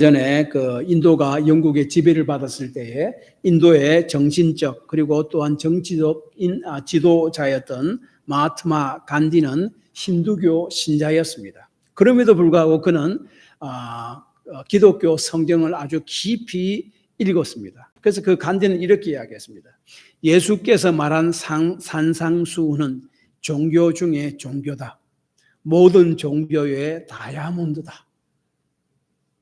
전에 그 인도가 영국의 지배를 받았을 때에 인도의 정신적 그리고 또한 정치적 지도자였던 마하트마 간디는 힌두교 신자였습니다. 그럼에도 불구하고 그는 기독교 성경을 아주 깊이 읽었습니다. 그래서 그 간디는 이렇게 이야기했습니다. 예수께서 말한 산상수훈은 종교 중에 종교다. 모든 종교의 다이아몬드다.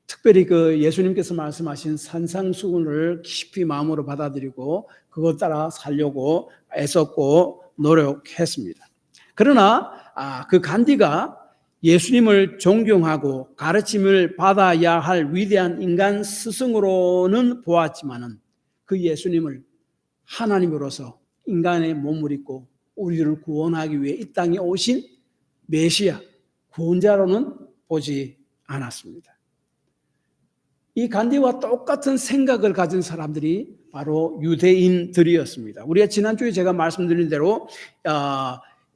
특별히 그 예수님께서 말씀하신 산상수훈을 깊이 마음으로 받아들이고 그것 따라 살려고 애썼고 노력했습니다. 그러나 그 간디가 예수님을 존경하고 가르침을 받아야 할 위대한 인간 스승으로는 보았지만은 그 예수님을 하나님으로서 인간의 몸을 입고 우리를 구원하기 위해 이 땅에 오신 메시아, 구원자로는 보지 않았습니다. 이 간디와 똑같은 생각을 가진 사람들이 바로 유대인들이었습니다. 우리가 지난주에 제가 말씀드린 대로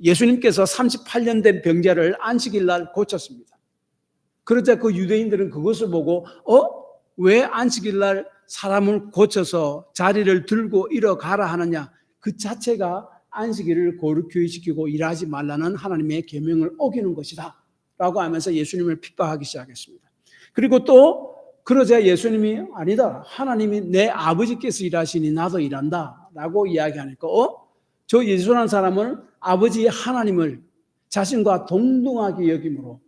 예수님께서 38년 된 병자를 안식일 날 고쳤습니다. 그러자 그 유대인들은 그것을 보고 왜 안식일 날 사람을 고쳐서 자리를 들고 일어가라 하느냐, 그 자체가 안식일을 거룩히 시키고 일하지 말라는 하나님의 계명을 어기는 것이다 라고 하면서 예수님을 핍박하기 시작했습니다. 그리고 또 그러자 예수님이 아니다, 하나님이 내 아버지께서 일하시니 나도 일한다 라고 이야기하니까 저 예수라는 사람은 아버지 하나님을 자신과 동등하게 여김으로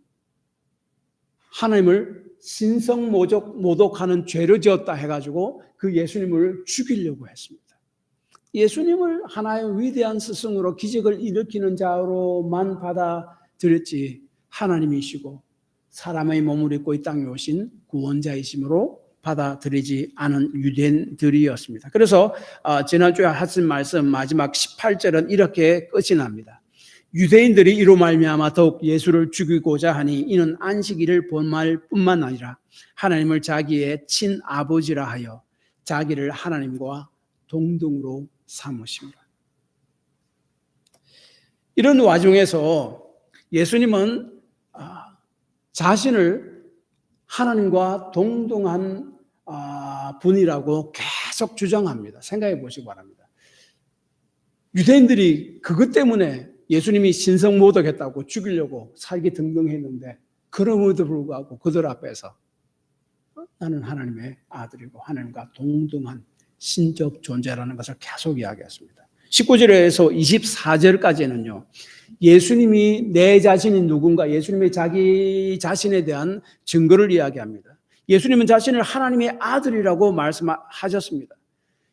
하나님을 신성모독하는 죄를 지었다 해가지고 그 예수님을 죽이려고 했습니다. 예수님을 하나의 위대한 스승으로 기적을 일으키는 자로만 받아들였지 하나님이시고 사람의 몸을 입고 이 땅에 오신 구원자이심으로 받아들이지 않은 유대인들이었습니다. 그래서 지난주에 하신 말씀 마지막 18절은 이렇게 끝이 납니다. 유대인들이 이로 말미암아 더욱 예수를 죽이고자 하니 이는 안식일을 본말 뿐만 아니라 하나님을 자기의 친아버지라 하여 자기를 하나님과 동등으로 삼으십니다. 이런 와중에서 예수님은 자신을 하나님과 동등한 분이라고 계속 주장합니다. 생각해 보시기 바랍니다. 유대인들이 그것 때문에 예수님이 신성모독했다고 죽이려고 살기 등등했는데 그럼에도 불구하고 그들 앞에서 나는 하나님의 아들이고 하나님과 동등한 신적 존재라는 것을 계속 이야기했습니다. 19절에서 24절까지는요. 예수님이 내 자신이 누군가, 예수님의 자기 자신에 대한 증거를 이야기합니다. 예수님은 자신을 하나님의 아들이라고 말씀하셨습니다.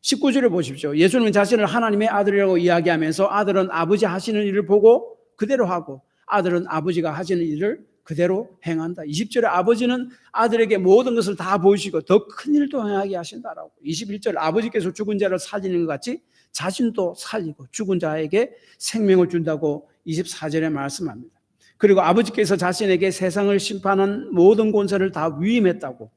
19절을 보십시오. 예수님은 자신을 하나님의 아들이라고 이야기하면서 아들은 아버지 하시는 일을 보고 그대로 하고 아들은 아버지가 하시는 일을 그대로 행한다. 20절에 아버지는 아들에게 모든 것을 다 보이시고 더 큰 일도 행하게 하신다라고. 21절 아버지께서 죽은 자를 살리는 것 같이 자신도 살리고 죽은 자에게 생명을 준다고 24절에 말씀합니다. 그리고 아버지께서 자신에게 세상을 심판한 모든 권세를 다 위임했다고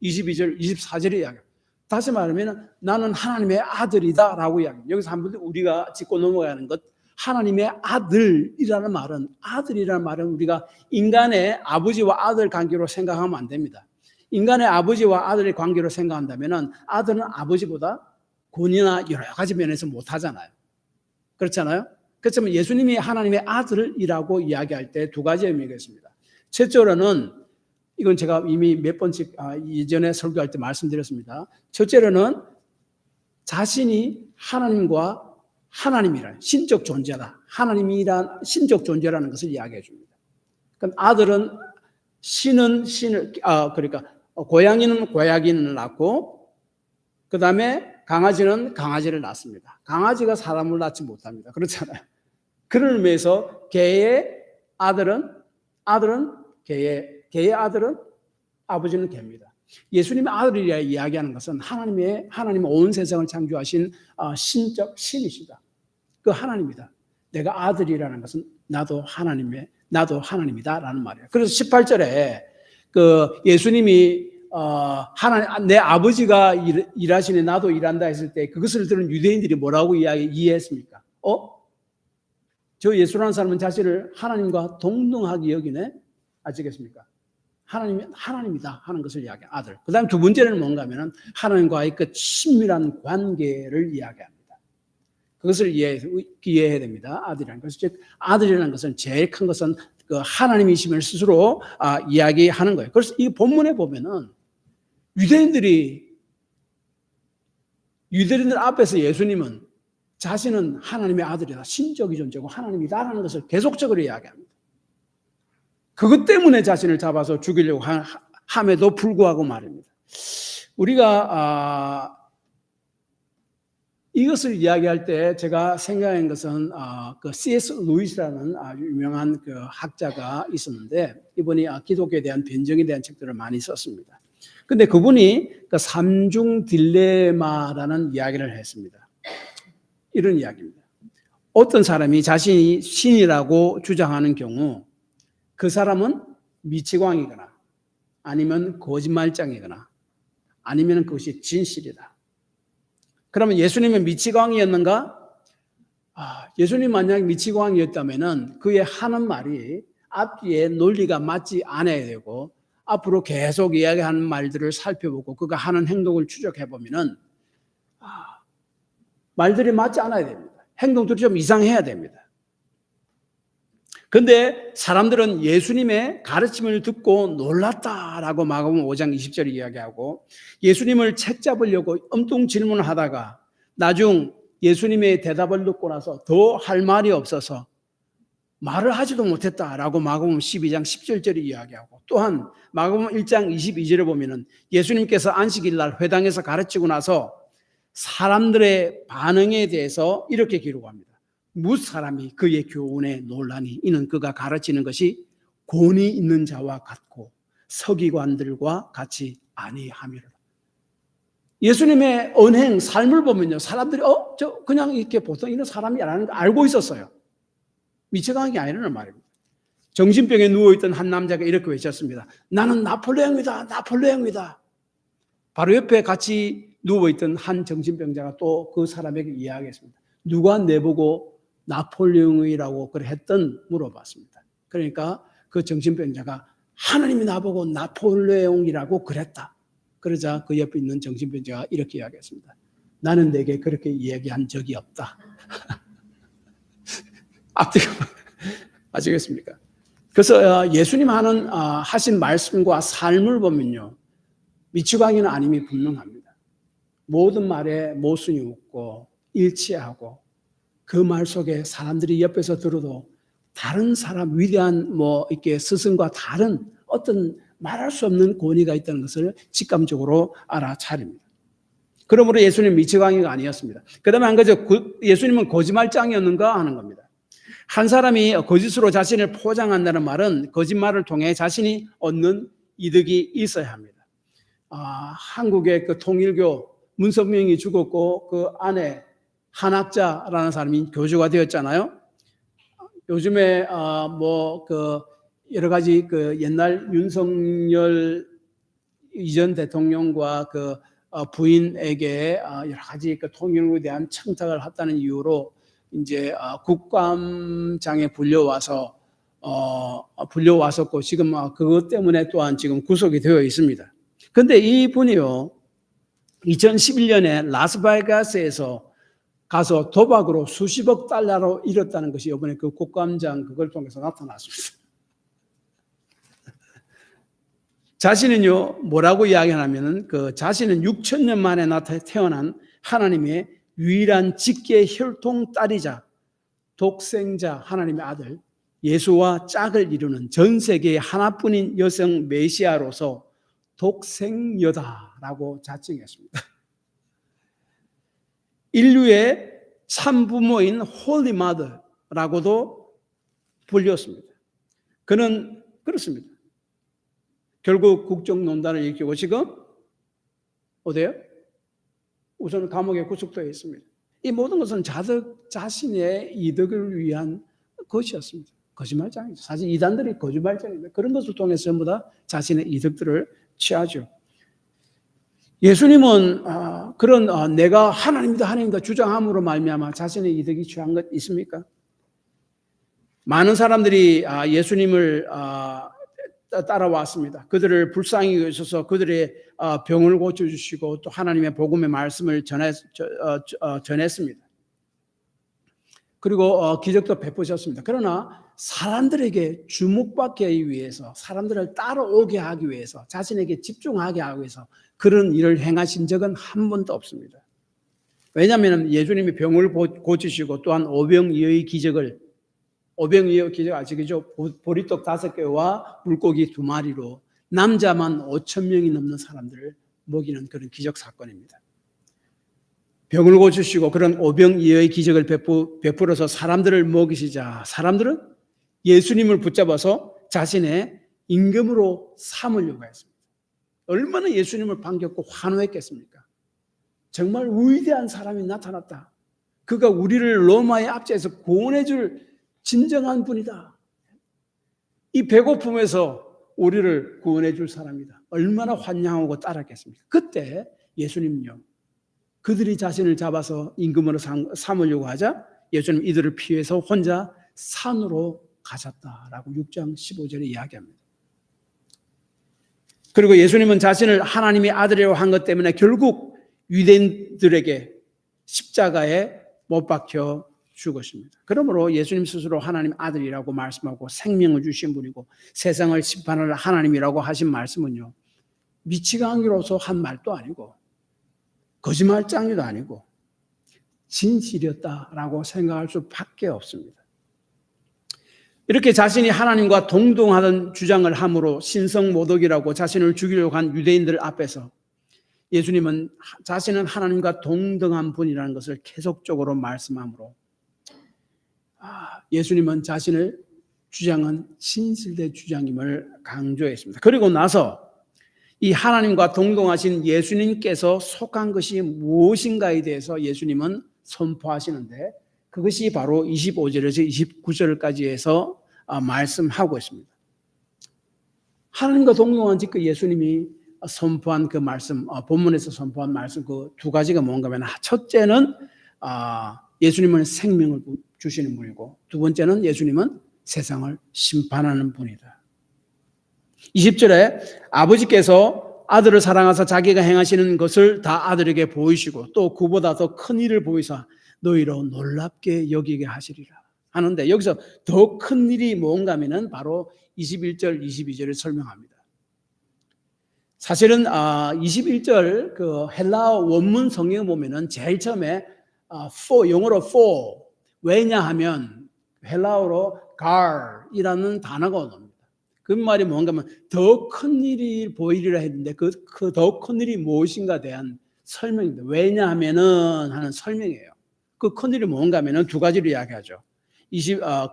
22절, 24절에 이야기합니다. 다시 말하면 나는 하나님의 아들이다 라고 이야기합니다. 여기서 한번 우리가 짚고 넘어가야 하는 것, 하나님의 아들이라는 말은 우리가 인간의 아버지와 아들 관계로 생각하면 안 됩니다. 인간의 아버지와 아들의 관계로 생각한다면 아들은 아버지보다 권위나 여러 가지 면에서 못하잖아요. 그렇잖아요? 그렇지만 예수님이 하나님의 아들이라고 이야기할 때 두 가지 의미가 있습니다. 첫째로는 이건 제가 이미 몇 번씩 이전에 설교할 때 말씀드렸습니다. 첫째로는 자신이 하나님과 하나님이란 신적 존재다. 하나님이란 신적 존재라는 것을 이야기해 줍니다. 그러니까 아들은 그러니까 고양이는 고양이를 낳고 그 다음에 강아지는 강아지를 낳습니다. 강아지가 사람을 낳지 못합니다. 그렇잖아요. 그런 의미에서 개의 아들은 개의 아들은 아버지는 개입니다. 예수님의 아들이라 이야기하는 것은 하나님의 온 세상을 창조하신 신적 신이시다. 그 하나님이다. 내가 아들이라는 것은 나도 하나님이다라는 말이에요. 그래서 18절에 그 예수님이 내 아버지가 일하시네 나도 일한다 했을 때 그것을 들은 유대인들이 뭐라고 이해했습니까? 저 예수라는 사람은 자신을 하나님과 동등하게 여기네? 아시겠습니까? 하나님이다 하는 것을 이야기해요. 아들. 그 다음 두 번째는 뭔가 하면은 하나님과의 그 친밀한 관계를 이야기합니다. 그것을 이해해야 됩니다. 아들이라는 것은, 즉 아들이라는 것은 제일 큰 것은 그 하나님이심을 스스로 이야기하는 거예요. 그래서 이 본문에 보면은 유대인들 앞에서 예수님은 자신은 하나님의 아들이다, 신적인 존재고 하나님이다라는 것을 계속적으로 이야기합니다. 그것 때문에 자신을 잡아서 죽이려고 함에도 불구하고 말입니다. 우리가 이것을 이야기할 때 제가 생각한 것은 그 C.S. 루이스라는 아주 유명한 그 학자가 있었는데, 이분이 기독교에 대한 변증에 대한 책들을 많이 썼습니다. 근데 그분이 그 삼중 딜레마라는 이야기를 했습니다. 이런 이야기입니다. 어떤 사람이 자신이 신이라고 주장하는 경우 그 사람은 미치광이거나 아니면 거짓말장이거나 아니면 그것이 진실이다. 그러면 예수님은 미치광이였는가? 예수님 만약 미치광이었다면 그의 하는 말이 앞뒤에 논리가 맞지 않아야 되고, 앞으로 계속 이야기하는 말들을 살펴보고 그가 하는 행동을 추적해보면 말들이 맞지 않아야 됩니다. 행동들이 좀 이상해야 됩니다. 그런데 사람들은 예수님의 가르침을 듣고 놀랐다라고 마가복음 5장 20절에 이야기하고, 예수님을 책잡으려고 엄청 질문을 하다가 나중 예수님의 대답을 듣고 나서 더 할 말이 없어서 말을 하지도 못했다라고 마가복음 12장 17절에 이야기하고, 또한 마가복음 1장 22절에 보면은 예수님께서 안식일 날 회당에서 가르치고 나서 사람들의 반응에 대해서 이렇게 기록합니다. 무슨 사람이 그의 교훈에 놀라니 이는 그가 가르치는 것이 권위 있는 자와 같고 서기관들과 같이 아니함이로라. 예수님의 언행, 삶을 보면요, 사람들이 저 그냥 이렇게 보통 이런 사람이라는 걸 알고 있었어요. 미쳐간 게 아니라는 말입니다. 정신병에 누워있던 한 남자가 이렇게 외쳤습니다. 나는 나폴레옹이다, 나폴레옹이다. 바로 옆에 같이 누워있던 한 정신병자가 또 그 사람에게 이야기했습니다. 누가 내보고 나폴레옹이라고 그랬던 물어봤습니다. 그러니까 그 정신병자가 하나님이 나보고 나폴레옹이라고 그랬다. 그러자 그 옆에 있는 정신병자가 이렇게 이야기했습니다. 나는 내게 그렇게 이야기한 적이 없다. 아시겠습니까? 그래서 예수님 하신 말씀과 삶을 보면요, 미치광이는 아님이 분명합니다. 모든 말에 모순이 없고 일치하고, 그 말 속에 사람들이 옆에서 들어도 다른 사람, 위대한 이렇게 스승과 다른 어떤 말할 수 없는 권위가 있다는 것을 직감적으로 알아차립니다. 그러므로 예수님 미치광이가 아니었습니다. 그 다음에 한 가지, 예수님은 거짓말장이었는가 하는 겁니다. 한 사람이 거짓으로 자신을 포장한다는 말은 거짓말을 통해 자신이 얻는 이득이 있어야 합니다. 한국의 그 통일교 문선명이 죽었고 그 안에 한학자라는 사람이 교주가 되었잖아요. 요즘에 그 여러 가지 그 옛날 윤석열 이전 대통령과 그 부인에게 여러 가지 그 통일교에 대한 청탁을 했다는 이유로 이제 국감장에 불려왔었고 지금 그것 때문에 또한 지금 구속이 되어 있습니다. 그런데 이분이요, 2011년에 라스베가스에서 가서 도박으로 수십억 달러로 잃었다는 것이 이번에 그 국감장 그걸 통해서 나타났습니다. 자신은요, 뭐라고 이야기하냐면은 그 자신은 6,000년 만에 태어난 하나님의 유일한 직계 혈통 딸이자 독생자 하나님의 아들 예수와 짝을 이루는 전 세계의 하나뿐인 여성 메시아로서 독생여다라고 자칭했습니다. 인류의 참부모인 홀리 마더라고도 불렸습니다. 그는 그렇습니다. 결국 국정농단을 일으키고 지금 어디에요? 우선 감옥에 구속되어 있습니다. 이 모든 것은 자신의 이득을 위한 것이었습니다. 거짓말장이죠. 사실 이단들이 거짓말장입니다. 그런 것을 통해서 전부 다 자신의 이득들을 취하죠. 예수님은 그런 내가 하나님이다 주장함으로 말미암아 자신의 이득이 취한 것 있습니까? 많은 사람들이 예수님을 따라왔습니다. 그들을 불쌍히 여기셔서 그들의 병을 고쳐주시고 또 하나님의 복음의 말씀을 전했습니다. 그리고 기적도 베푸셨습니다. 그러나 사람들에게 주목받기 위해서, 사람들을 따라오게 하기 위해서, 자신에게 집중하게 하기 위해서 그런 일을 행하신 적은 한 번도 없습니다. 왜냐하면 예수님이 병을 고치시고 또한 오병이어의 기적을, 오병이어 기적 아시겠죠? 보리떡 5개와 물고기 2마리로 남자만 5,000명이 넘는 사람들을 먹이는 그런 기적 사건입니다. 병을 고치시고 그런 오병이어의 기적을 베풀어서 사람들을 먹이시자 사람들은 예수님을 붙잡아서 자신의 임금으로 삼으려고 했습니다. 얼마나 예수님을 반겼고 환호했겠습니까? 정말 위대한 사람이 나타났다. 그가 우리를 로마의 압제에서 구원해 줄 진정한 분이다. 이 배고픔에서 우리를 구원해 줄 사람이다. 얼마나 환영하고 따랐겠습니까? 그때 예수님은요, 그들이 자신을 잡아서 임금으로 삼으려고 하자 예수님 이들을 피해서 혼자 산으로 가셨다라고 6장 15절에 이야기합니다. 그리고 예수님은 자신을 하나님의 아들이라고 한 것 때문에 결국 유대인들에게 십자가에 못 박혀 죽었습니다. 그러므로 예수님 스스로 하나님 아들이라고 말씀하고 생명을 주신 분이고 세상을 심판할 하나님이라고 하신 말씀은요, 미치광이로서 한 말도 아니고 거짓말장이도 아니고 진실이었다라고 생각할 수밖에 없습니다. 이렇게 자신이 하나님과 동등하던 주장을 함으로 신성모독이라고 자신을 죽이려고 한 유대인들 앞에서 예수님은 자신은 하나님과 동등한 분이라는 것을 계속적으로 말씀하므로 예수님은 자신을 주장은 진실된 주장임을 강조했습니다. 그리고 나서 이 하나님과 동등하신 예수님께서 속한 것이 무엇인가에 대해서 예수님은 선포하시는데 그것이 바로 25절에서 29절까지 해서 말씀하고 있습니다. 하나님과 동등한 그 예수님이 선포한 그 말씀, 본문에서 선포한 말씀 그 2가지가 뭔가 하면 첫째는 예수님은 생명을 주시는 분이고 두 번째는 예수님은 세상을 심판하는 분이다. 20절에 아버지께서 아들을 사랑하사 자기가 행하시는 것을 다 아들에게 보이시고 또 그보다 더 큰 일을 보이사 너희로 놀랍게 여기게 하시리라 하는데 여기서 더 큰 일이 뭔가 하면은 바로 21절, 22절을 설명합니다. 사실은 21절 그 헬라어 원문 성경 보면은 제일 처음에 for, 영어로 for, 왜냐하면 헬라어로 gar이라는 단어가 나옵니다. 그 말이 뭔가 하면 더 큰 일이 보이리라 했는데 그 더 큰 일이 무엇인가에 대한 설명입니다. 왜냐하면은 하는 설명이에요. 그 큰 일이 뭔가 하면은 2가지로 이야기하죠.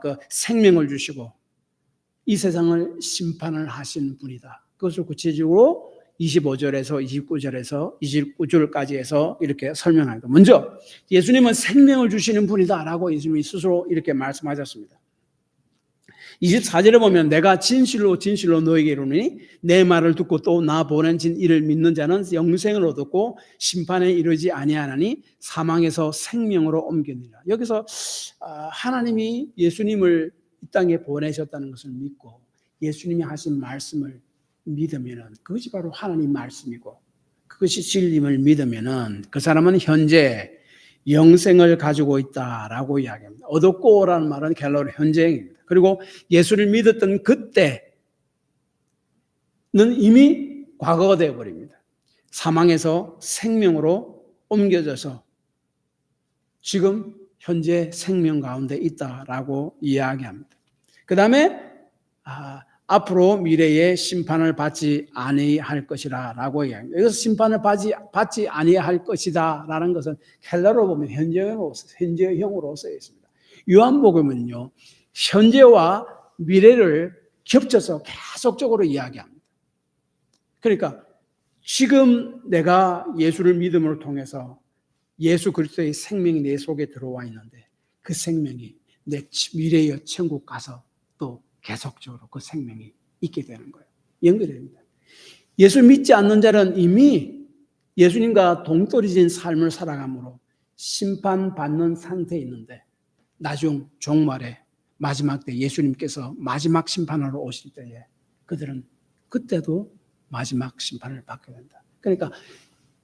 그 생명을 주시고 이 세상을 심판을 하신 분이다. 그것을 구체적으로 25절에서 29절에서 29절까지 해서 이렇게 설명합니다. 먼저 예수님은 생명을 주시는 분이다라고 예수님이 스스로 이렇게 말씀하셨습니다. 24절에 보면 내가 진실로 진실로 너에게 이르노니 내 말을 듣고 또 나 보내신 이를 믿는 자는 영생을 얻었고 심판에 이르지 아니하나니 사망에서 생명으로 옮겼느니라. 여기서 하나님이 예수님을 이 땅에 보내셨다는 것을 믿고 예수님이 하신 말씀을 믿으면은 그것이 바로 하나님 말씀이고 그것이 진리임을 믿으면은 그 사람은 현재 영생을 가지고 있다라고 이야기합니다. 얻었고라는 말은 갤러로 현재입니다. 그리고 예수를 믿었던 그때는 이미 과거가 되어버립니다. 사망에서 생명으로 옮겨져서 지금 현재 생명 가운데 있다라고 이야기합니다. 그 다음에 앞으로 미래에 심판을 받지 아니할 것이라 라고 이야기합니다. 여기서 심판을 받지 아니할 것이다 라는 것은 헬라로 보면 현재형으로 쓰여 있습니다. 요한복음은요 현재와 미래를 겹쳐서 계속적으로 이야기합니다. 그러니까 지금 내가 예수를 믿음으로 통해서 예수 그리스도의 생명이 내 속에 들어와 있는데 그 생명이 내 미래의 천국 가서 또 계속적으로 그 생명이 있게 되는 거예요. 연결됩니다. 예수 믿지 않는 자는 이미 예수님과 동떨어진 삶을 살아가므로 심판받는 상태에 있는데 나중 종말에 마지막 때 예수님께서 마지막 심판하러 오실 때에 그들은 그때도 마지막 심판을 받게 된다. 그러니까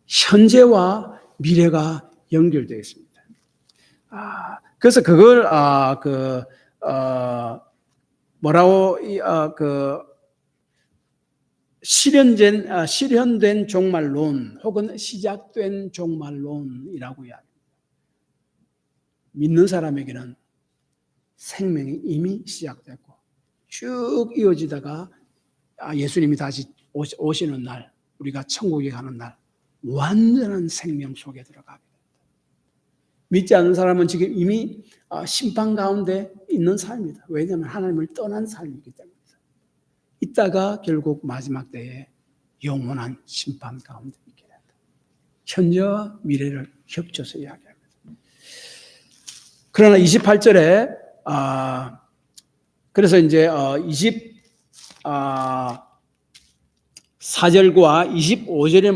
현재와 미래가 연결되어 있습니다. 그래서 그걸 뭐라고 실현된 종말론 혹은 시작된 종말론이라고 이야기합니다. 믿는 사람에게는 생명이 이미 시작됐고 쭉 이어지다가 예수님이 다시 오시는 날, 우리가 천국에 가는 날 완전한 생명 속에 들어가게 됩니다. 믿지 않는 사람은 지금 이미 심판 가운데 있는 삶이다. 왜냐하면 하나님을 떠난 삶이기 때문이다. 이따가 결국 마지막 때에 영원한 심판 가운데 있게 된다. 현재와 미래를 겹쳐서 이야기합니다. 그러나 28절에 그래서 이제 24절과 25절의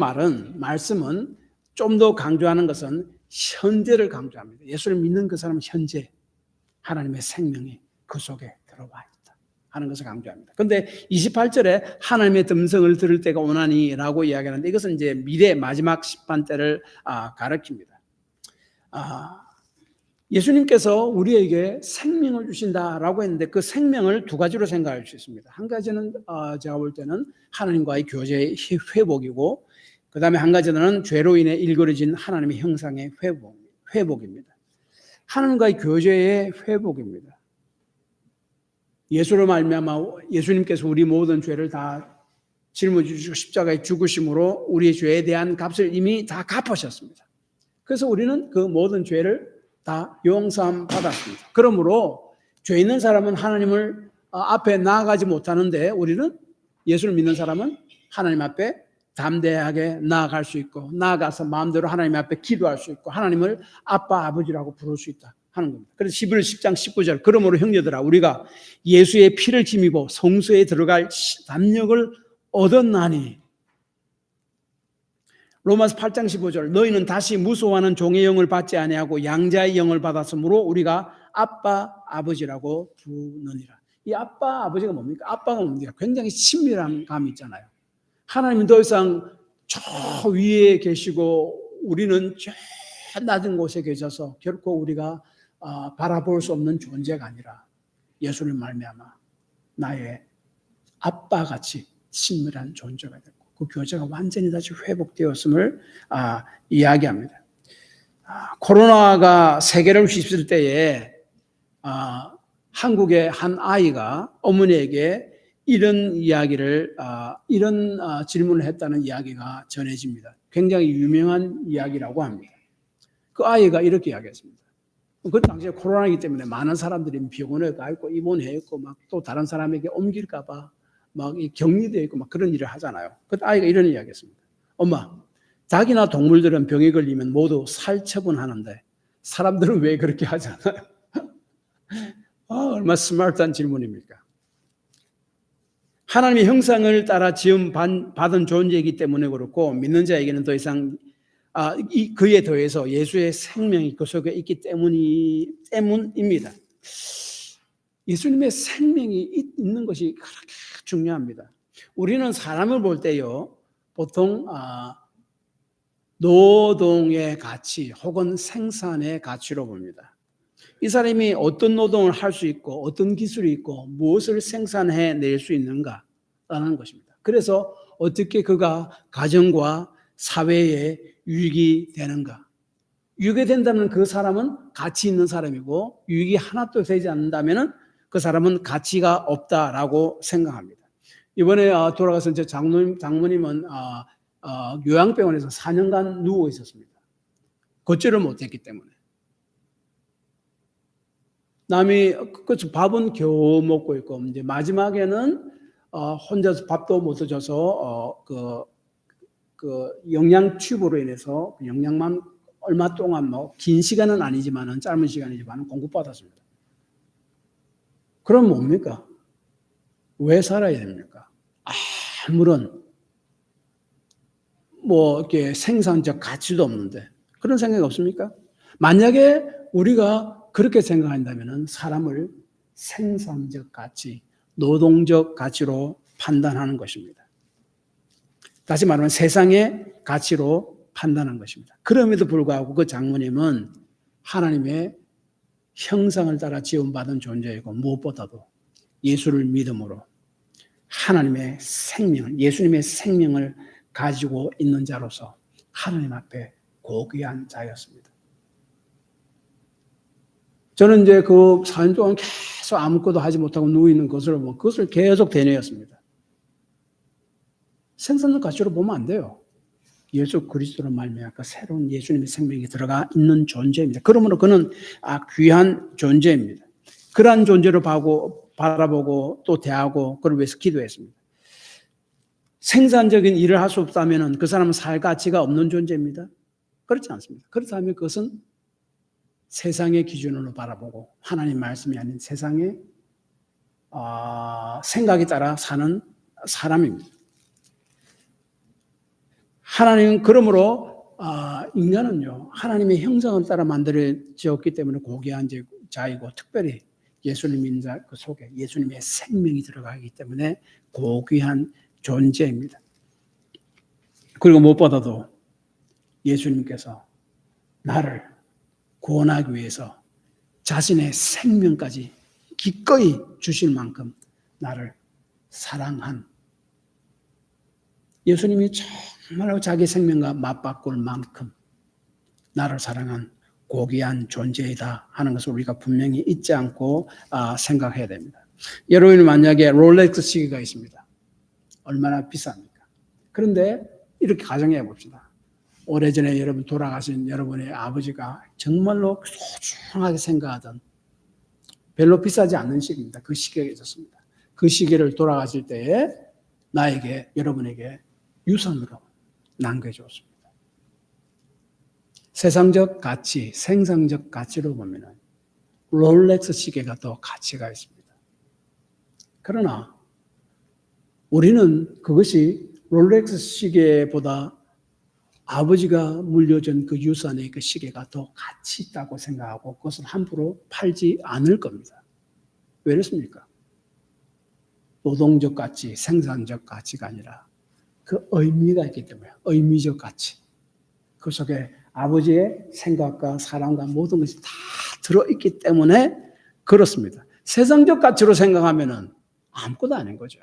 말씀은 좀 더 강조하는 것은 현재를 강조합니다. 예수를 믿는 그 사람은 현재 하나님의 생명이 그 속에 들어와 있다 하는 것을 강조합니다. 그런데 28절에 하나님의 덤성을 들을 때가 오나니라고 이야기하는데 이것은 이제 미래 마지막 심판 때를 가리킵니다. 예수님께서 우리에게 생명을 주신다라고 했는데 그 생명을 두 가지로 생각할 수 있습니다. 한 가지는 제가 볼 때는 하나님과의 교제의 회복이고, 그 다음에 한 가지는 죄로 인해 일그러진 하나님의 형상의 회복입니다. 하나님과의 교제의 회복입니다. 예수로 말미암아 예수님께서 우리 모든 죄를 다 짊어지시고 십자가에 죽으심으로 우리의 죄에 대한 값을 이미 다 갚으셨습니다. 그래서 우리는 그 모든 죄를 다 용서함 받았습니다. 그러므로 죄 있는 사람은 하나님을 앞에 나아가지 못하는데 우리는 예수를 믿는 사람은 하나님 앞에 담대하게 나아갈 수 있고 나아가서 마음대로 하나님 앞에 기도할 수 있고 하나님을 아빠 아버지라고 부를 수 있다 하는 겁니다. 그래서 11월 10장 19절 그러므로 형제들아 우리가 예수의 피를 힘입어 성소에 들어갈 담력을 얻었나니 로마서 8장 15절 너희는 다시 무소하는 종의 영을 받지 아니하고 양자의 영을 받았으므로 우리가 아빠 아버지라고 부르느니라. 이 아빠 아버지가 뭡니까? 아빠가 뭡니까? 굉장히 친밀한 감이 있잖아요. 하나님은 더 이상 저 위에 계시고 우리는 저 낮은 곳에 계셔서 결코 우리가 바라볼 수 없는 존재가 아니라 예수를 말미암아 나의 아빠같이 친밀한 존재가 됐고 그 교제가 완전히 다시 회복되었음을 이야기합니다. 코로나가 세계를 휩쓸 때에 한국의 한 아이가 어머니에게 이런 이야기를 이런 질문을 했다는 이야기가 전해집니다. 굉장히 유명한 이야기라고 합니다. 그 아이가 이렇게 이야기했습니다. 그 당시에 코로나이기 때문에 많은 사람들이 병원에 가 있고 입원해 있고 막 또 다른 사람에게 옮길까봐 막 격리되어 있고 막 그런 일을 하잖아요. 그 아이가 이런 이야기했습니다. 엄마, 닭이나 동물들은 병에 걸리면 모두 살처분하는데 사람들은 왜 그렇게 하지 않아요? 얼마나 스마트한 질문입니까? 하나님의 형상을 따라 지음 받은 존재이기 때문에 그렇고 믿는 자에게는 더 이상 그에 더해서 예수의 생명이 그 속에 있기 때문입니다. 예수님의 생명이 있는 것이 그렇게 중요합니다. 우리는 사람을 볼 때요, 보통 노동의 가치 혹은 생산의 가치로 봅니다. 이 사람이 어떤 노동을 할 수 있고 어떤 기술이 있고 무엇을 생산해낼 수 있는가라는 것입니다. 그래서 어떻게 그가 가정과 사회에 유익이 되는가. 유익이 된다면 그 사람은 가치 있는 사람이고 유익이 하나도 되지 않는다면 그 사람은 가치가 없다라고 생각합니다. 이번에 돌아가서 제 장모님은 요양병원에서 4년간 누워 있었습니다. 걷지를 못했기 때문에. 남이 밥은 겨우 먹고 있고 이제 마지막에는 혼자서 밥도 못 드셔서 그 영양 튜브로 인해서 영양만 얼마 동안 긴 시간은 아니지만은 짧은 시간이지만 공급받았습니다. 그럼 뭡니까? 왜 살아야 됩니까? 아무런 이렇게 생산적 가치도 없는데 그런 생각이 없습니까? 만약에 우리가 그렇게 생각한다면 사람을 생산적 가치, 노동적 가치로 판단하는 것입니다. 다시 말하면 세상의 가치로 판단한 것입니다. 그럼에도 불구하고 그 장모님은 하나님의 형상을 따라 지음받은 존재이고 무엇보다도 예수를 믿음으로 하나님의 생명을, 예수님의 생명을 가지고 있는 자로서 하나님 앞에 고귀한 자였습니다. 저는 이제 그 4년 동안 계속 아무것도 하지 못하고 누워있는 것을 보고 그것을 계속 되뇌었습니다. 생산적 가치로 보면 안 돼요. 예수 그리스도로 말미암아 새로운 예수님의 생명이 들어가 있는 존재입니다. 그러므로 그는 귀한 존재입니다. 그러한 존재로 바라보고 또 대하고 그를 위해서 기도했습니다. 생산적인 일을 할 수 없다면 그 사람은 살 가치가 없는 존재입니다. 그렇지 않습니다. 그렇다면 그것은 세상의 기준으로 바라보고 하나님 말씀이 아닌 세상의 생각에 따라 사는 사람입니다. 하나님은 그러므로 인간은요 하나님의 형상을 따라 만들어졌기 때문에 고귀한 자이고 특별히 예수님 믿는 자 그 속에 예수님의 생명이 들어가기 때문에 고귀한 존재입니다. 그리고 무엇보다도 예수님께서 나를 구원하기 위해서 자신의 생명까지 기꺼이 주실 만큼 나를 사랑한 예수님이 정말로 자기 생명과 맞바꿀 만큼 나를 사랑한 고귀한 존재이다 하는 것을 우리가 분명히 잊지 않고 생각해야 됩니다. 여러분이 만약에 롤렉스 시계가 있습니다. 얼마나 비쌉니까? 그런데 이렇게 가정해 봅시다. 오래전에 여러분 돌아가신 여러분의 아버지가 정말로 소중하게 생각하던 별로 비싸지 않는 시계입니다. 그 시계가 있었습니다. 그 시계를 돌아가실 때에 나에게 여러분에게 유산으로 남겨주었습니다. 세상적 가치, 생산적 가치로 보면 롤렉스 시계가 더 가치가 있습니다. 그러나 우리는 그것이 롤렉스 시계보다 아버지가 물려준 그 유산의 그 시계가 더 가치 있다고 생각하고 그것을 함부로 팔지 않을 겁니다. 왜 그렇습니까? 노동적 가치, 생산적 가치가 아니라 그 의미가 있기 때문에 의미적 가치. 그 속에 아버지의 생각과 사랑과 모든 것이 다 들어있기 때문에 그렇습니다. 세상적 가치로 생각하면은 아무것도 아닌 거죠.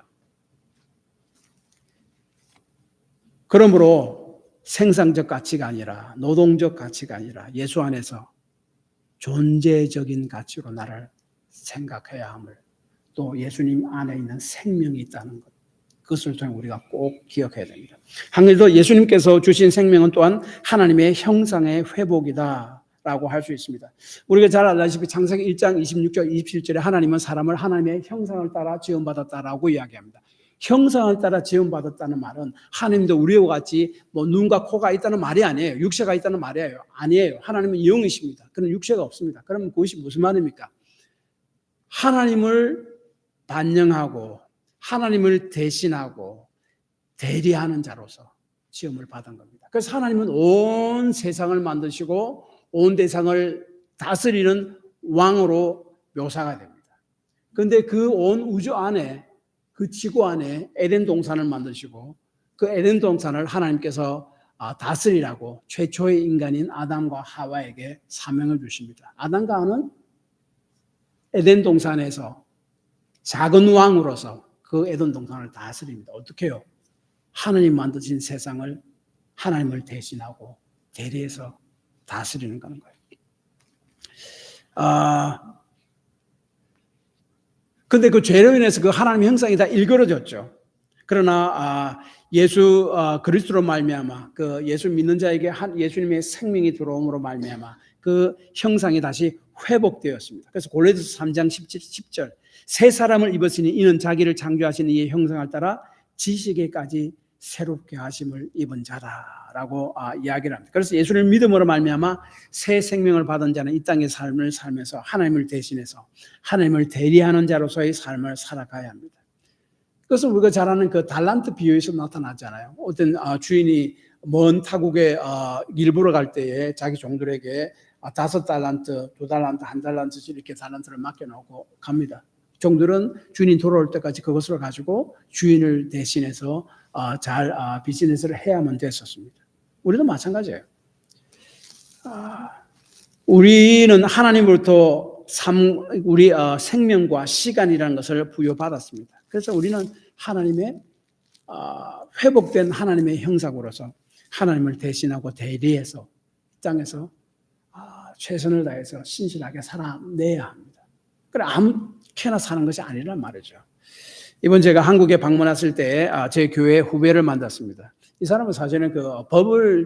그러므로 생산적 가치가 아니라 노동적 가치가 아니라 예수 안에서 존재적인 가치로 나를 생각해야 함을 또 예수님 안에 있는 생명이 있다는 것 그것을 통해 우리가 꼭 기억해야 됩니다. 한글도 예수님께서 주신 생명은 또한 하나님의 형상의 회복이다라고 할 수 있습니다. 우리가 잘 알다시피 창세기 1장 26절 27절에 하나님은 사람을 하나님의 형상을 따라 지음받았다라고 이야기합니다. 형상을 따라 지음받았다는 말은 하나님도 우리와 같이 뭐 눈과 코가 있다는 말이 아니에요. 육체가 있다는 말이에요. 아니에요. 하나님은 영이십니다. 그런 육체가 없습니다. 그러면 그것이 무슨 말입니까? 하나님을 반영하고 하나님을 대신하고 대리하는 자로서 지음을 받은 겁니다. 그래서 하나님은 온 세상을 만드시고 온 대상을 다스리는 왕으로 묘사가 됩니다. 그런데 그 온 우주 안에 그 지구 안에 에덴 동산을 만드시고 그 에덴 동산을 하나님께서 다스리라고 최초의 인간인 아담과 하와에게 사명을 주십니다. 아담과 하와는 에덴 동산에서 작은 왕으로서 그 에덴 동산을 다스립니다. 어떻게 해요? 하나님 만드신 세상을 하나님을 대신하고 대리해서 다스리는 거예요. 근데 그 죄로 인해서 그 하나님의 형상이 다 일그러졌죠. 그러나 예수 그리스도로 말미암아 그 예수 믿는 자에게 예수님의 생명이 들어옴으로 말미암아 그 형상이 다시 회복되었습니다. 그래서 골로새서 3장 10절 새 사람을 입었으니 이는 자기를 창조하신 이의 형상을 따라 지식에까지 새롭게 하심을 입은 자다라고 이야기를 합니다. 그래서 예수를 믿음으로 말미암아 새 생명을 받은 자는 이 땅의 삶을 살면서 하나님을 대신해서 하나님을 대리하는 자로서의 삶을 살아가야 합니다. 그것은 우리가 잘 아는 그 달란트 비유에서 나타나잖아요. 어떤 주인이 먼 타국에 일 보러 갈 때에 자기 종들에게 5달란트, 2달란트, 1달란트씩 이렇게 달란트를 맡겨놓고 갑니다. 종들은 주인이 돌아올 때까지 그것을 가지고 주인을 대신해서 잘 비즈니스를 해야만 됐었습니다. 우리도 마찬가지예요. 우리는 하나님으로부터 우리 생명과 시간이라는 것을 부여받았습니다. 그래서 우리는 하나님의 회복된 하나님의 형상으로서 하나님을 대신하고 대리해서 이 땅에서 최선을 다해서 신실하게 살아내야 합니다. 그래 아무렇게나 사는 것이 아니란 말이죠. 이번 제가 한국에 방문했을 때 제 교회 후배를 만났습니다. 이 사람은 사실은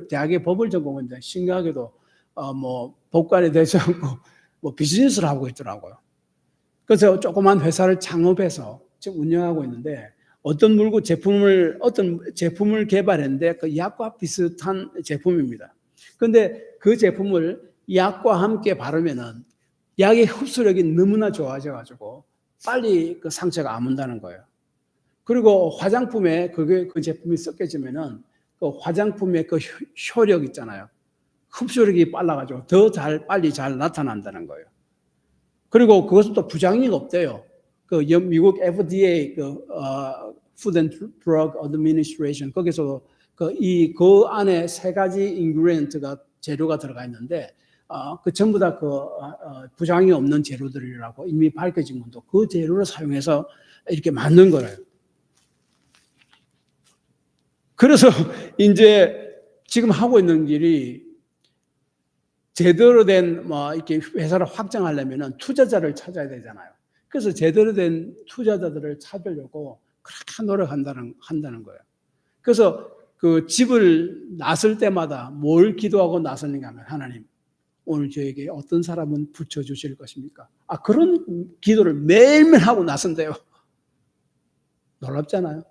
대학의 법을 전공했는데 신기하게도 법관이 되지 않고 비즈니스를 하고 있더라고요. 그래서 조그만 회사를 창업해서 지금 운영하고 있는데 어떤 제품을 개발했는데 그 약과 비슷한 제품입니다. 그런데 그 제품을 약과 함께 바르면은 약의 흡수력이 너무나 좋아져가지고 빨리 그 상처가 아문다는 거예요. 그리고 화장품에 그 제품이 섞여지면은 그 화장품의 그 효력 있잖아요. 흡수력이 빨라가지고 빨리 잘 나타난다는 거예요. 그리고 그것은 또 부작용이 없대요. 미국 FDA Food and Drug Administration 거기서 그 안에 3가지 인그리디언트가 재료가 들어가 있는데 그 전부 다 부작용이 없는 재료들이라고 이미 밝혀진 것도 그 재료를 사용해서 이렇게 만든 거예요. 그래서 이제 지금 하고 있는 일이 제대로 된 이렇게 회사를 확장하려면 투자자를 찾아야 되잖아요. 그래서 제대로 된 투자자들을 찾으려고 그렇게 노력한다는 거예요. 그래서 그 집을 나설 때마다 뭘 기도하고 나서는가 하면 하나님 오늘 저에게 어떤 사람은 붙여주실 것입니까? 그런 기도를 매일매일 하고 나선대요. 놀랍잖아요.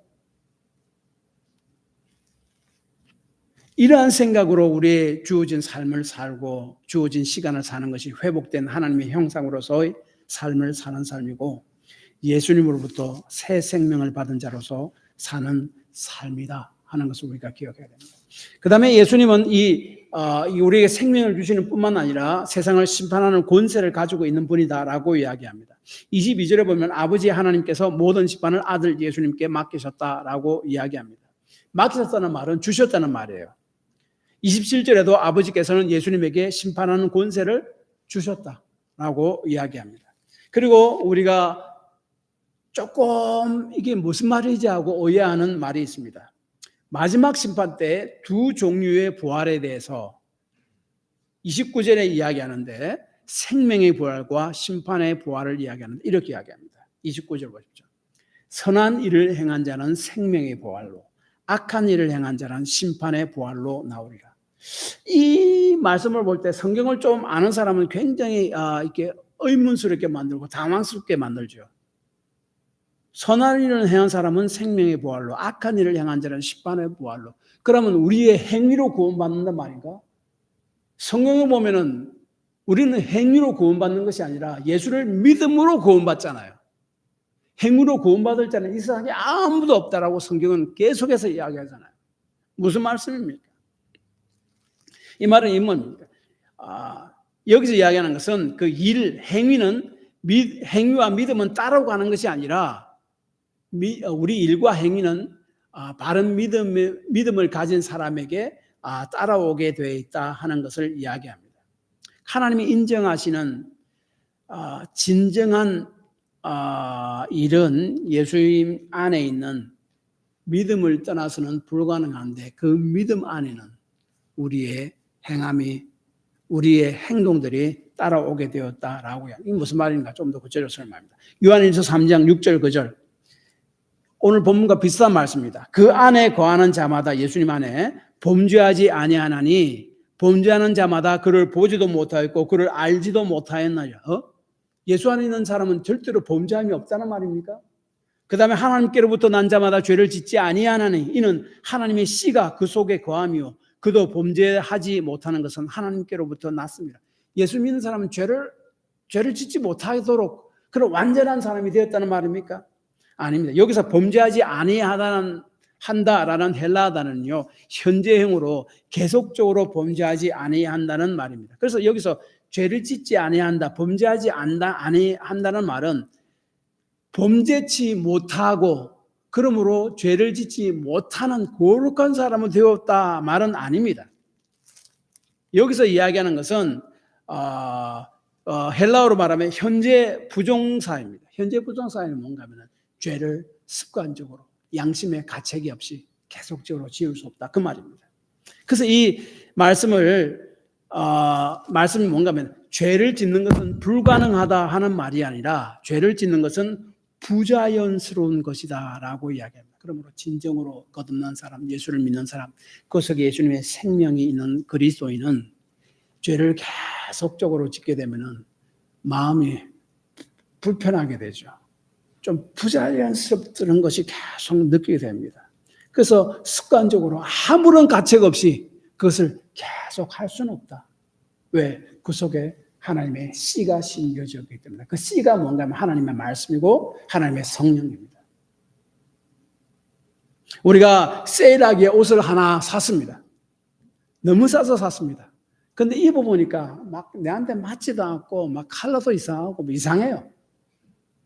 이러한 생각으로 우리의 주어진 삶을 살고 주어진 시간을 사는 것이 회복된 하나님의 형상으로서의 삶을 사는 삶이고 예수님으로부터 새 생명을 받은 자로서 사는 삶이다 하는 것을 우리가 기억해야 됩니다. 그 다음에 예수님은 우리에게 생명을 주시는 뿐만 아니라 세상을 심판하는 권세를 가지고 있는 분이다라고 이야기합니다. 22절에 보면 아버지 하나님께서 모든 심판을 아들 예수님께 맡기셨다라고 이야기합니다. 맡기셨다는 말은 주셨다는 말이에요. 27절에도 아버지께서는 예수님에게 심판하는 권세를 주셨다라고 이야기합니다. 그리고 우리가 조금 이게 무슨 말이지 하고 오해하는 말이 있습니다. 마지막 심판 때 두 종류의 부활에 대해서 29절에 이야기하는데 생명의 부활과 심판의 부활을 이야기하는데 이렇게 이야기합니다. 29절 보십시오. 선한 일을 행한 자는 생명의 부활로 악한 일을 행한 자는 심판의 부활로 나오리라. 이 말씀을 볼 때 성경을 좀 아는 사람은 굉장히 이렇게 의문스럽게 만들고 당황스럽게 만들죠. 선한 일을 행한 사람은 생명의 부활로 악한 일을 행한 자는 심판의 부활로. 그러면 우리의 행위로 구원받는단 말인가? 성경을 보면은 우리는 행위로 구원받는 것이 아니라 예수를 믿음으로 구원받잖아요. 행위로 구원받을 자는 이 세상에 아무도 없다라고 성경은 계속해서 이야기하잖아요. 무슨 말씀입니까? 이 말은 임문입니다. 여기서 이야기하는 것은 그 행위와 믿음은 따라가는 것이 아니라 우리 일과 행위는 바른 믿음을 가진 사람에게 따라오게 되어 있다 하는 것을 이야기합니다. 하나님이 인정하시는 진정한 일은 예수님 안에 있는 믿음을 떠나서는 불가능한데 그 믿음 안에는 우리의 행동들이 따라오게 되었다라고요. 이게 무슨 말인가 좀 더 구체적으로 설명합니다. 요한일서 3장 6절 9절 오늘 본문과 비슷한 말씀입니다. 그 안에 거하는 자마다 예수님 안에 범죄하지 아니하나니 범죄하는 자마다 그를 보지도 못하였고 그를 알지도 못하였나요? 예수 안에 있는 사람은 절대로 범죄함이 없다는 말입니까? 그 다음에 하나님께로부터 난 자마다 죄를 짓지 아니하나니 이는 하나님의 씨가 그 속에 거하며 그도 범죄하지 못하는 것은 하나님께로부터 났습니다. 예수 믿는 사람은 죄를 짓지 못하도록 그런 완전한 사람이 되었다는 말입니까? 아닙니다. 여기서 범죄하지 아니한다라는 헬라어단은요 현재형으로 계속적으로 범죄하지 아니한다는 말입니다. 그래서 여기서 죄를 짓지 아니한다, 범죄하지 아니한다는 말은 범죄치 못하고 그러므로 죄를 짓지 못하는 거룩한 사람은 되었다 말은 아닙니다. 여기서 이야기하는 것은 헬라어로 말하면 현재 부정사입니다. 현재 부정사는 뭔가 하면 죄를 습관적으로 양심의 가책이 없이 계속적으로 지을 수 없다 그 말입니다. 그래서 이 말씀이 뭔가 하면 죄를 짓는 것은 불가능하다 하는 말이 아니라 죄를 짓는 것은 부자연스러운 것이다 라고 이야기합니다. 그러므로 진정으로 거듭난 사람, 예수를 믿는 사람, 그 속에 예수님의 생명이 있는 그리스도인은 죄를 계속적으로 짓게 되면 마음이 불편하게 되죠. 좀 부자연스럽다는 것이 계속 느끼게 됩니다. 그래서 습관적으로 아무런 가책 없이 그것을 계속 할 수는 없다. 왜? 그 속에 하나님의 씨가 심겨져 있기 때문에. 그 씨가 뭔가 하면 하나님의 말씀이고 하나님의 성령입니다. 우리가 세일하게 옷을 하나 샀습니다. 너무 싸서 샀습니다. 근데 입어보니까 막 내한테 맞지도 않고 막 컬러도 이상하고 뭐 이상해요.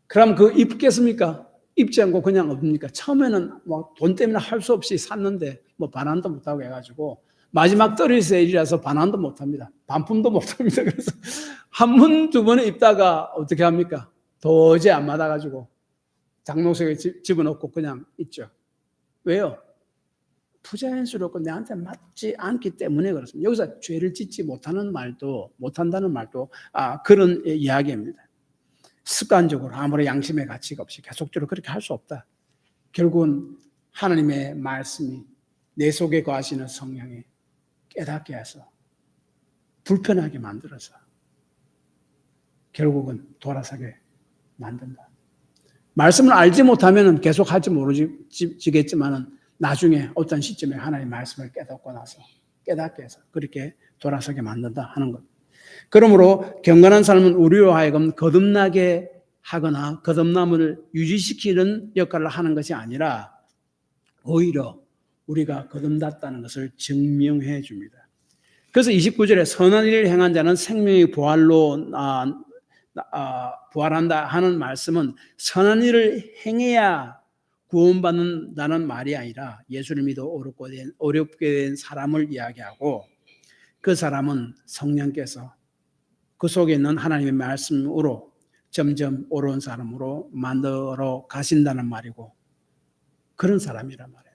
그럼 그거 입겠습니까? 입지 않고 그냥 없습니까? 처음에는 뭐 돈 때문에 할 수 없이 샀는데 뭐 반환도 못하고 해가지고 마지막 떨이 세일이라서 반환도 못합니다. 반품도 못합니다. 그래서 한 번, 두 번에 입다가 어떻게 합니까? 도저히 안 맞아가지고 장롱속에 집어넣고 그냥 있죠. 왜요? 부자연스럽고 내한테 맞지 않기 때문에 그렇습니다. 여기서 죄를 짓지 못한다는 말도 그런 이야기입니다. 습관적으로 아무런 양심의 가치가 없이 계속적으로 그렇게 할 수 없다. 결국은 하나님의 말씀이 내 속에 거하시는 성령이 깨닫게 해서 불편하게 만들어서 결국은 돌아서게 만든다. 말씀을 알지 못하면 계속 할지 모르겠지만 나중에 어떤 시점에 하나님의 말씀을 깨닫고 나서 깨닫게 해서 그렇게 돌아서게 만든다 하는 것. 그러므로 경건한 삶은 우리로 하여금 거듭나게 하거나 거듭남을 유지시키는 역할을 하는 것이 아니라 오히려 우리가 거듭났다는 것을 증명해 줍니다. 그래서 29절에 선한 일을 행한 자는 생명의 부활로 부활한다 하는 말씀은 선한 일을 행해야 구원받는다는 말이 아니라 예수를 믿어 어렵게 된 사람을 이야기하고 그 사람은 성령께서 그 속에 있는 하나님의 말씀으로 점점 옳은 사람으로 만들어 가신다는 말이고 그런 사람이란 말이에요.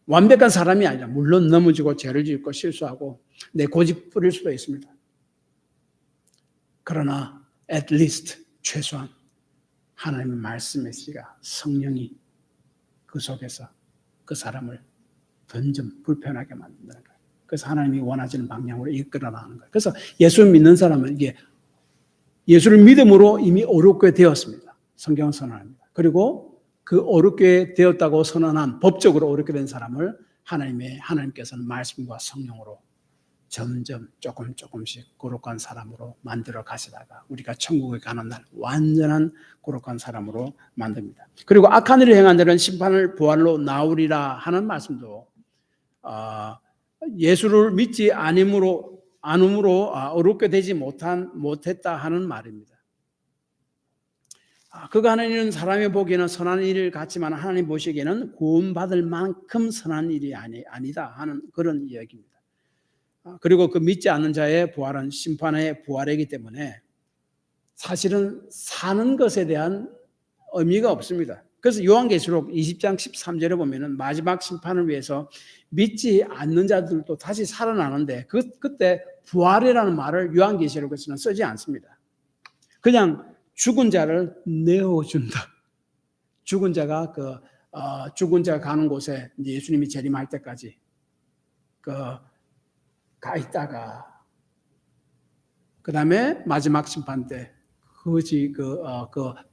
완벽한 사람이 아니라 물론 넘어지고 죄를 짓고 실수하고 내 고집 부릴 수도 있습니다. 그러나 at least 최소한 하나님의 말씀의 씨가 성령이 그 속에서 그 사람을 점점 불편하게 만든다는 거예요. 그래서 하나님이 원하시는 방향으로 이끌어 나가는 거예요. 그래서 예수를 믿는 사람은 이게 예수를 믿음으로 이미 어렵게 되었습니다. 성경은 선언합니다. 그리고 그 어렵게 되었다고 선언한 법적으로 어렵게 된 사람을 하나님께서는 말씀과 성령으로 점점 조금씩 거룩한 사람으로 만들어 가시다가 우리가 천국에 가는 날 완전한 거룩한 사람으로 만듭니다. 그리고 악한 일을 행한 자는 심판을 부활로 나오리라 하는 말씀도 예수를 믿지 않음으로 어렵게 되지 못했다 하는 말입니다. 그가 하는 일은 사람이 보기에는 선한 일 같지만 하나님 보시기에는 구원받을 만큼 선한 일이 아니다 하는 그런 이야기입니다. 그리고 그 믿지 않는 자의 부활은 심판의 부활이기 때문에 사실은 사는 것에 대한 의미가 없습니다. 그래서 요한계시록 20장 13절에 보면은 마지막 심판을 위해서 믿지 않는 자들도 다시 살아나는데 그때 부활이라는 말을 요한계시록에서는 쓰지 않습니다. 그냥 죽은 자를 내어준다. 죽은 자가 죽은 자가 가는 곳에 예수님이 재림할 때까지 가 있다가 그 다음에 마지막 심판 때 그것이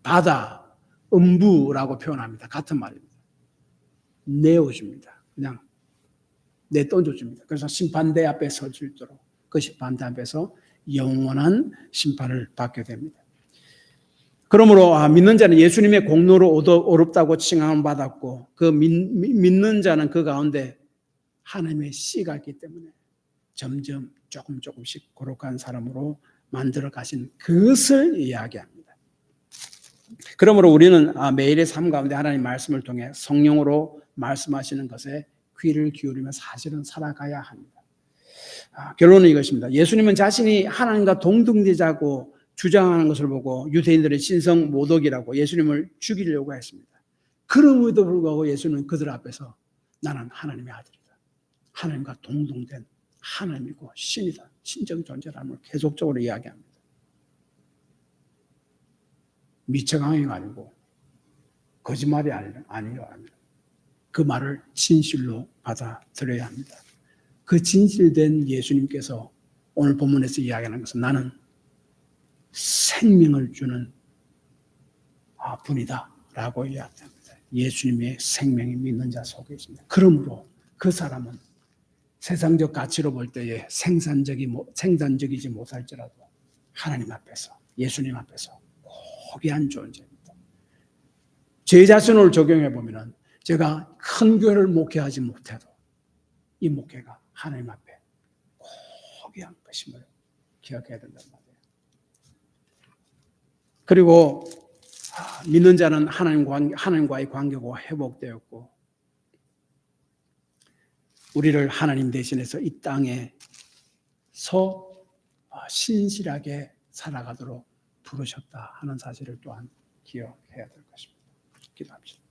바다 음부라고 표현합니다. 같은 말입니다. 내어줍니다. 그냥 내던져줍니다. 그래서 심판대 앞에 설 수 있도록 그 심판대 앞에서 영원한 심판을 받게 됩니다. 그러므로 믿는 자는 예수님의 공로로 어렵다고 칭함을 받았고 그 믿는 자는 그 가운데 하나님의 씨가 있기 때문에 점점 조금씩 거룩한 사람으로 만들어 가신 그것을 이야기합니다. 그러므로 우리는 매일의 삶 가운데 하나님 말씀을 통해 성령으로 말씀하시는 것에 귀를 기울이며 사실은 살아가야 합니다. 결론은 이것입니다. 예수님은 자신이 하나님과 동등되자고 주장하는 것을 보고 유대인들의 신성 모독이라고 예수님을 죽이려고 했습니다. 그럼에도 불구하고 예수님은 그들 앞에서 나는 하나님의 아들이다. 하나님과 동등된 하나님이고 신이다. 신적 존재라는 계속적으로 이야기합니다. 미쳐강이가 아니고 거짓말이 아니요. 그 말을 진실로 받아들여야 합니다. 그 진실된 예수님께서 오늘 본문에서 이야기하는 것은 나는 생명을 주는 분이다 라고 이야기합니다. 예수님의 생명이 믿는 자 속에 있습니다. 그러므로 그 사람은 세상적 가치로 볼 때에 생산적이지 못할지라도 하나님 앞에서 예수님 앞에서 고귀한 존재입니다. 제 자신을 적용해 보면 제가 큰 교회를 목회하지 못해도 이 목회가 하나님 앞에 고귀한 것임을 기억해야 된단 말이에요. 그리고 믿는 자는 하나님과의 관계가 회복되었고 우리를 하나님 대신해서 이 땅에서 신실하게 살아가도록 부르셨다 하는 사실을 또한 기억해야 될 것입니다. 기도합시다.